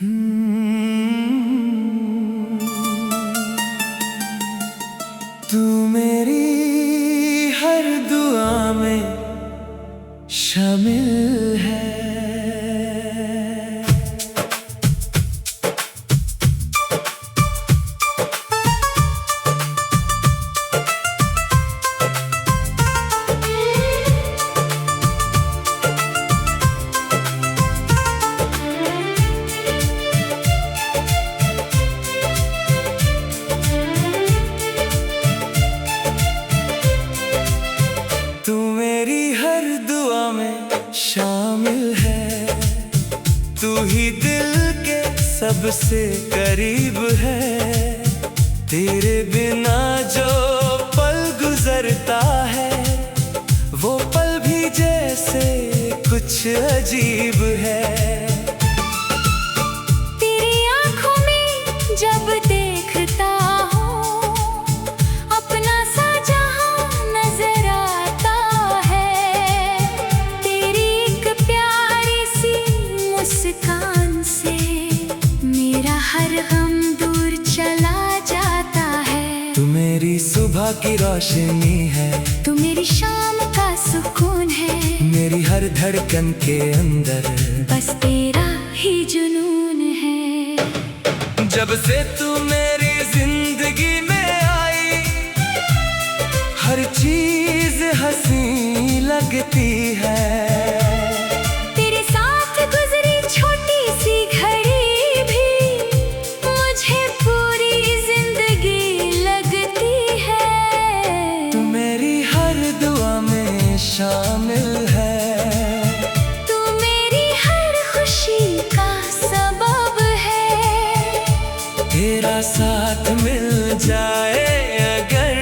तू मेरी हर दुआ में शामिल है। तू मेरी हर दुआ में शामिल है। तू ही दिल के सबसे करीब है। तेरे बिना जो पल गुजरता है वो पल भी जैसे कुछ अजीब है। तेरी आँखों में जब देखता हूँ अपना सा जहां नजर आता है। तेरी एक प्यारी सी मुस्कान से मेरा हर गम दूर चला जाता है। तू मेरी सुबह की रोशनी है। तू मेरी शाम का सुकून है। मेरी हर धड़कन के अंदर बस तेरा ही जुनून है। जब से तू मेरी जिंदगी में आई हर चीज हंसी लगती है। तेरे साथ गुजरी छोटी सी घड़ी भी मुझे पूरी जिंदगी लगती है। तू मेरी हर दुआ में शामिल है। तू मेरी हर खुशी का सबब है। तेरा साथ मिल जाए अगर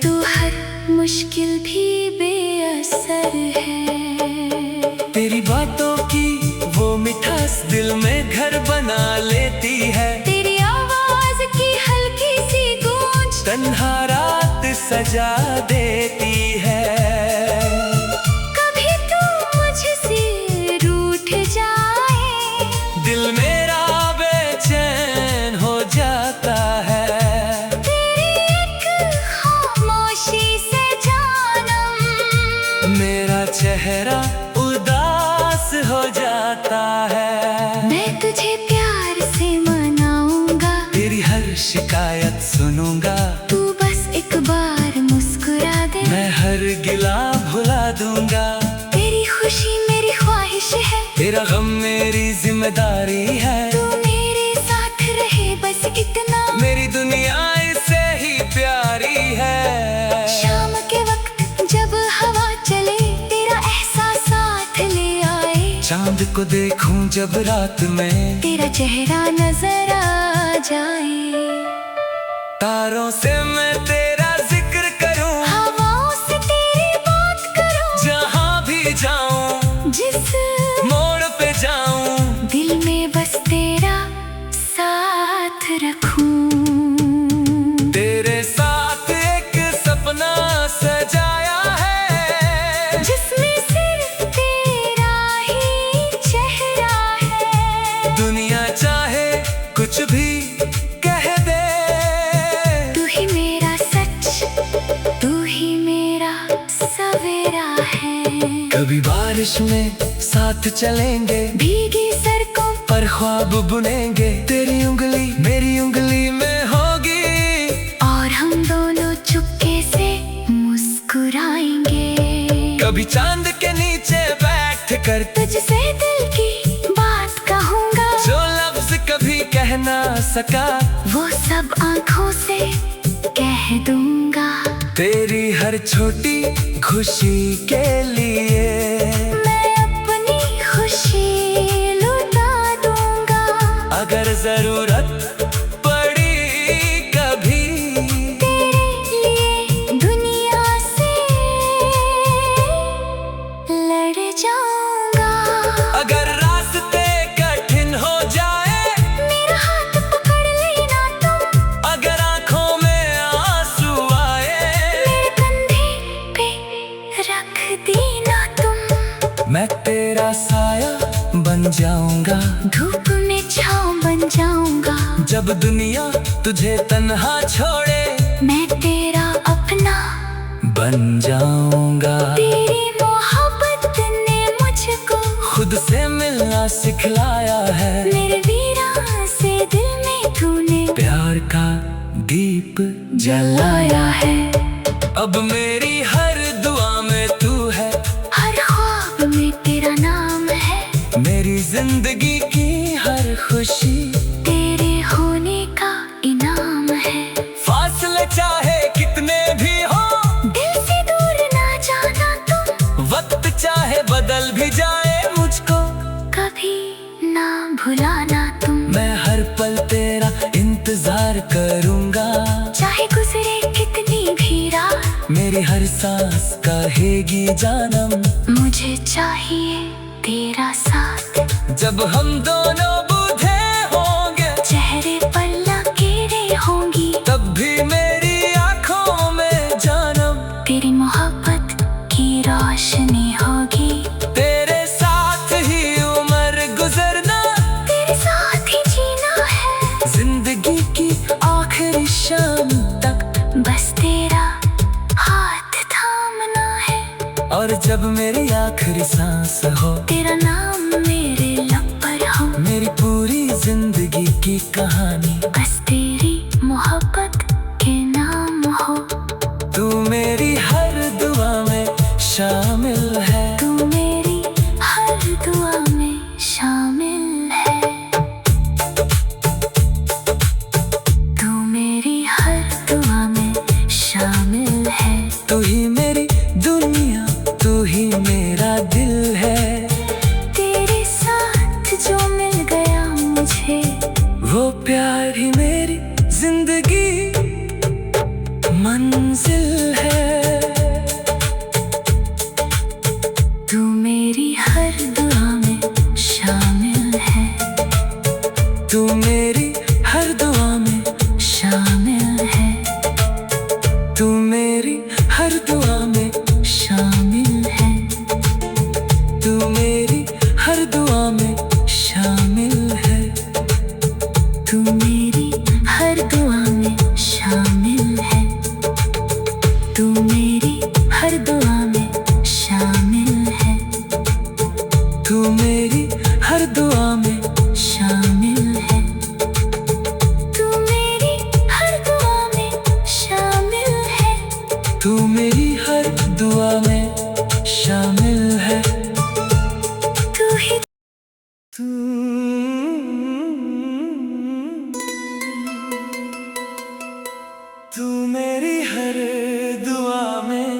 तू हर मुश्किल भी बेअसर है। तेरी बातों की वो मिठास दिल में घर बना लेती है। तेरी आवाज की हल्की सी गूंज तन्हा रात सजा देती है। कभी तू मुझसे रूठ जाए दिल मेरा बेचैन हो जाता है। तेरी एक खामोशी से जानम मेरा चेहरा उदास हो जाता है। मैं तुझे प्यार से मनाऊंगा। तेरी हर शिकायत सुनूंगा। तू बस एक बार मुस्कुरा दे मैं हर गिला भुला दूंगा। तेरी खुशी मेरी ख्वाहिश है। तेरा गम मेरी जिम्मेदारी है। तू मेरे साथ रहे बस इतना। मेरी दुनिया इससे ही प्यारी है। शाम के वक्त जब हवा चले तेरा एहसास साथ ले आए। चांद को देखूं जब रात में तेरा चेहरा नजर आ जाए। तारों से मैं तेरा जिक्र करूं। हवाओं से तेरी बात करूं। जहां भी जाऊं जिस मोड़ पे जाऊं दिल में बस तेरा साथ रखूं। तेरे साथ एक सपना सजाया है जिसमें सिर्फ तेरा ही चेहरा है। दुनिया चाहे कुछ भी कह दे तू ही मेरा सच तू ही मेरा सवेरा है। कभी बारिश में साथ चलेंगे भीगी सड़कों पर ख्वाब बुनेंगे। तेरी उंगली मेरी उंगली में होगी और हम दोनों चुपके से मुस्कुराएंगे। कभी चांद के नीचे बैठ कर तुझसे दिल की बात कहूँगा। जो लफ्ज कभी कह ना सका वो सब आँखों से कह दूंगा। तेरी हर छोटी खुशी के लिए मैं अपनी खुशी लुटा दूंगा। अगर जरूरत पड़ी कभी तेरे लिए दुनिया से लड़ जाऊंगा। अगर रास्ते कठिन हो जाए मेरा हाथ पकड़ लेना तुम। अगर आंखों में आंसू आए मेरे कंधे पे रख देना तुम। मैं तेरा साया बन जाऊंगा, धूप में छाँव बन जाऊंगा। जब दुनिया तुझे तन्हा छोड़े मैं तेरा अपना बन जाऊंगा। तेरी मोहब्बत ने मुझको खुद से मिलना सिखलाया है। मेरे वीरान से दिल में तूने प्यार का दीप जलाया है। अब मेरी हर दुआ में तू है, हर ख्वाब में तेरा नाम है। मेरी जिंदगी की हर खुशी तेरे होने का इनाम है। फासले चाहे कितने भी हो, दिल से दूर ना जाना तुम। वक्त चाहे बदल भी जाए मुझको, कभी ना भुलाना तुम। मैं हर पल तेरा इंतजार करूंगा। चाहे गुजरे कितनी भी रात, मेरी हर सांस कहेगी जानम मुझे चाहिए तेरा साथ। जब हम दोनों बूढ़े होंगे, चेहरे पर लकीरें होंगी, तब भी मेरी आंखों में जानम तेरी मोहब्बत की रोशनी होगी। तेरे साथ ही उम्र गुजरना, तेरे साथ ही जीना है। जिंदगी की आखिरी शाम तक बस तेरा हाथ थामना है। और जब मेरी आखिरी सांस हो, तेरा नाम मेरे लब पर हो। मेरी पूरी जिंदगी की कहानी बस तेरी मोहब्बत के नाम हो। तू मेरी हर दुआ में शामिल है। तू मेरी हर दुआ में शामिल है। तू मेरी हर दुआ में शामिल है। तू ही मेरी दुनिया, तू ही मेरा दिल है। तेरे साथ जो मिल गया मुझे, वो प्यार ही मेरी जिंदगी मंजिल है। तू मेरी हर दुआ में शामिल है। तू मेरी हर दुआ में शामिल है। तू मेरी हर दुआ में शामिल है। तू मेरी हर दुआ में शामिल है। तू मेरी हर दुआ में शामिल है। तू मेरी हर दुआ में शामिल है। तू मेरी हर दुआ में शामिल है। तू मेरी हर दुआ में शामिल है। तू मेरी हर दुआ में शामिल है। तू ही तू मेरी हर दुआ में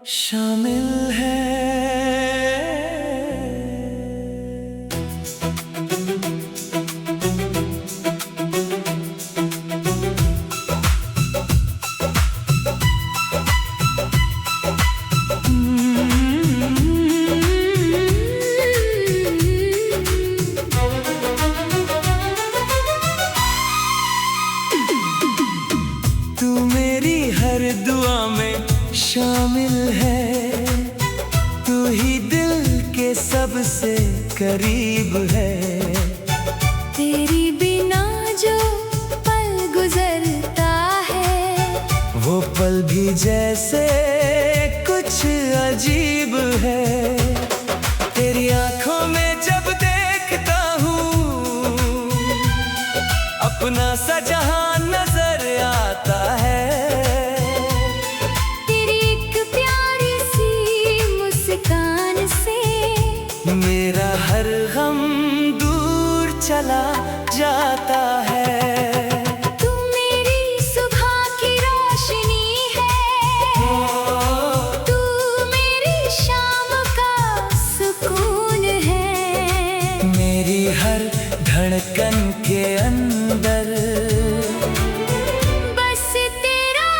शामिल है। तू मेरी हर दुआ में शामिल है। तू ही दिल के सबसे करीब है। तेरी बिना जो पल गुजरता है, वो पल भी जैसे कुछ अजीब है। तेरी आंखों में जब देखता हूँ, अपना सा जहां नजर आता है। तेरी एक प्यारी सी मुस्कान से मेरा हर गम दूर चला जाता है। तू मेरी सुबह की रोशनी है। तू मेरी शाम का सुकून है। मेरी हर धड़कन के अंदर बस तेरा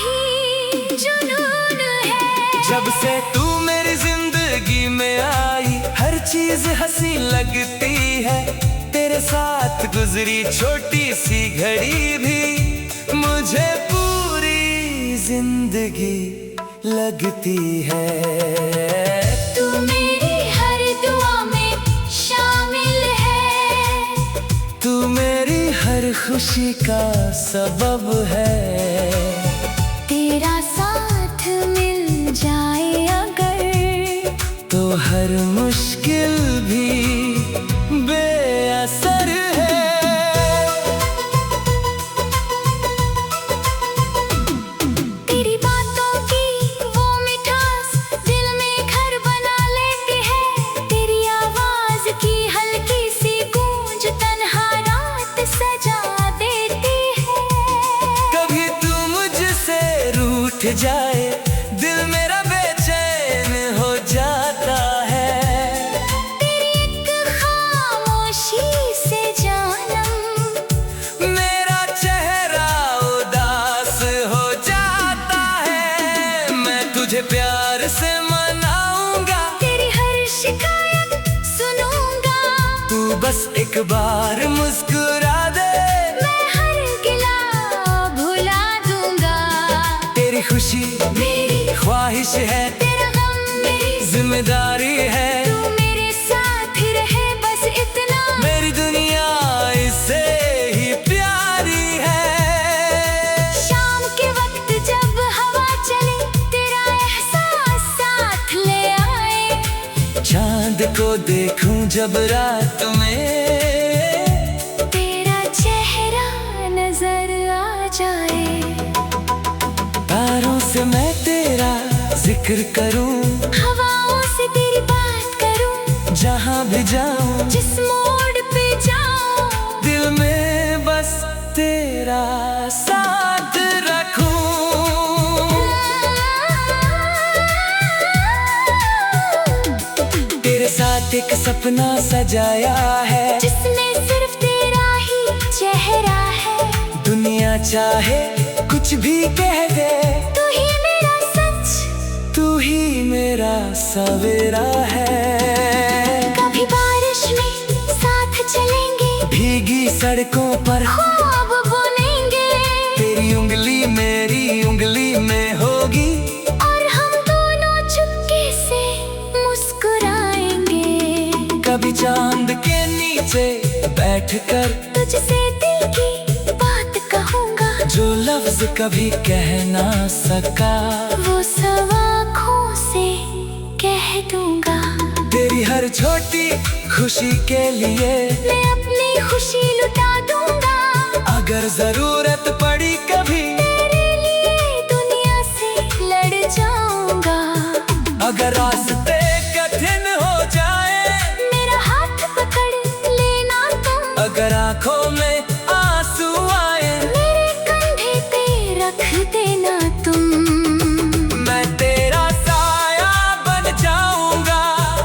ही जुनून है। जब से तू मेरी जिंदगी में आई, हर चीज हंसी लगती है। तेरे साथ गुजरी छोटी सी घड़ी भी मुझे पूरी जिंदगी लगती है। तू मेरी हर दुआ में खुशी का सबब है। तेरा साथ मिल जाए अगर तो हर मुश्किल भी बेअसर है। तेरी बातों की वो मिठास दिल में घर बना लेती है। तेरी आवाज की हल्की सी गूंज तन्हा रात सजा देती है। कभी तू मुझसे रूठ जाए, दिल मेरा बेचैन हो जाता है। तेरी एक खामोशी से जानम मेरा चेहरा उदास हो जाता है। मैं तुझे प्यार से मनाऊंगा, तेरी हर शिकायत सुनूंगा। तू बस एक बार मुस्कुरा दे, मैं हर गिला भुला दूंगा। तेरी खुशी मेरी ख्वाहिश है, तेरा गम मेरी जिम्मेदारी है। तू मेरे साथ रहे बस इतना, मेरी दुनिया इससे ही प्यारी है। शाम के वक्त जब हवा चले तेरा एहसास साथ ले आए। चांद को देखूं जब रात में, तेरा चेहरा नजर आ जाए। तारों से मैं तेरा जिक्र करूं, हवाओं से तेरी बात करूं, जहां भी जाऊं जिस मोड़ पे जाऊं। दिल में बस तेरा साथ रखूं। तेरे साथ एक सपना सजाया है, जिसमें सिर्फ तेरा ही चेहरा है। दुनिया चाहे कुछ भी कह दे, तू ही मेरा सच, तू ही मेरा सवेरा है। कभी बारिश में साथ चलेंगे, भीगी सड़कों पर ख्वाब बुनेंगे। तेरी उंगली मेरी उंगली में होगी, और हम दोनों चुपके से मुस्कुराएंगे। कभी चांद के नीचे बैठकर तुझसे दिल की बात कहूंगा, जो लफ्ज कभी कह ना सका, वो सब आँखों से कह दूंगा। तेरी हर छोटी खुशी के लिए मैं अपनी खुशी लुटा दूंगा। अगर जरूरत पड़ी कभी, तेरे लिए दुनिया से लड़ जाऊंगा। अगर रास्ते कठिन हो जाए, मेरा हाथ पकड़ लेना तुम। अगर आंखों में आंसू आए, मेरे कंधे पे रख देना तुम। मैं तेरा साया बन जाऊंगा,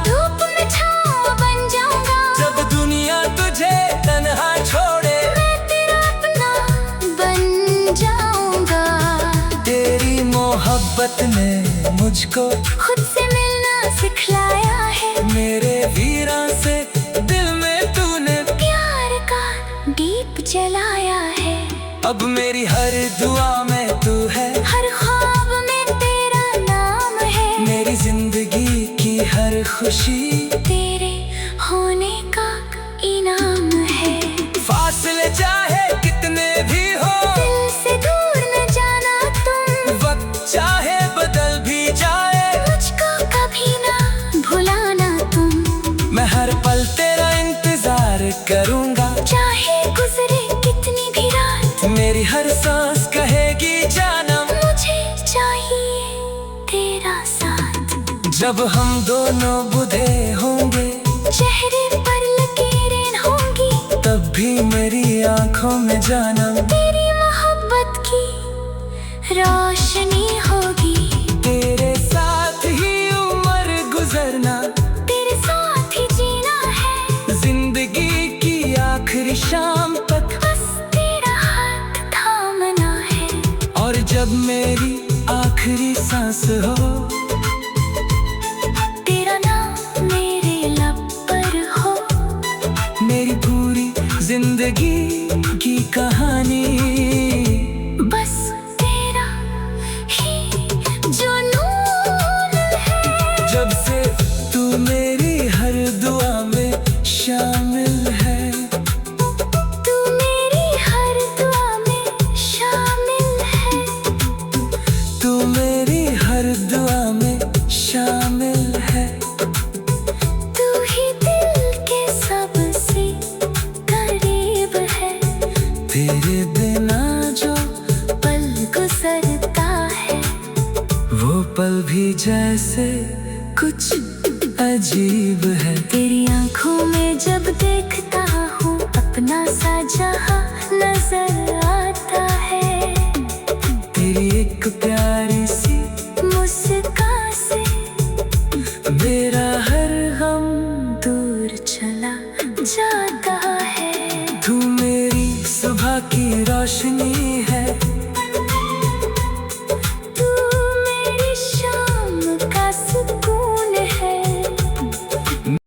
धूप में छाँव बन जाऊंगा। जब दुनिया तुझे तन्हा छोड़े, मैं तेरा अपना बन जाऊंगा। तेरी मोहब्बत ने मुझको खुद से मिलना सिखलाया है। मेरे वीरा से दिल में तूने प्यार का दीप जलाया है। अब मेरी हर दुआ में तू है, हर ख्वाब में तेरा नाम है। मेरी जिंदगी की हर खुशी तेरे होने का इनाम है। फासले चाहे कितने भी हो, दिल से दूर न जाना तुम। वक्त चाहे बदल भी जाए, मुझको कभी ना भुलाना तुम। मैं हर पल तेरा इंतजार करूंगा। चाहे गुजरे कितनी भी रात, मेरी हर सांस कहेगी जानम, मुझे चाहिए तेरा साथ। जब हम दोनों बुढ़े होंगे, चेहरे पर लकीरें होंगी, तब भी मेरी आंखों में जानम तेरी मोहब्बत की रोशनी होगी। तेरे साथ ही उम्र गुजरना, तेरे साथ ही जीना है। जिंदगी की आखिरी शाम तक, बस तेरा हाथ थामना है। और जब मेरी आखिरी सांस हो, तेरा नाम मेरे लब पर हो। मेरी पूरी जिंदगी की कहानी बस तेरा ही जुनून है। जब से तू मेरी हर दुआ में शामिल है। तू मेरी हर अजीब है। तेरी आंखों में जब देखता हूँ अपना सा जहां नजर आता है। तेरी एक प्यारी सी मुस्कान से मेरा हर हम दूर चला जाता है। तू मेरी सुबह की रोशनी है।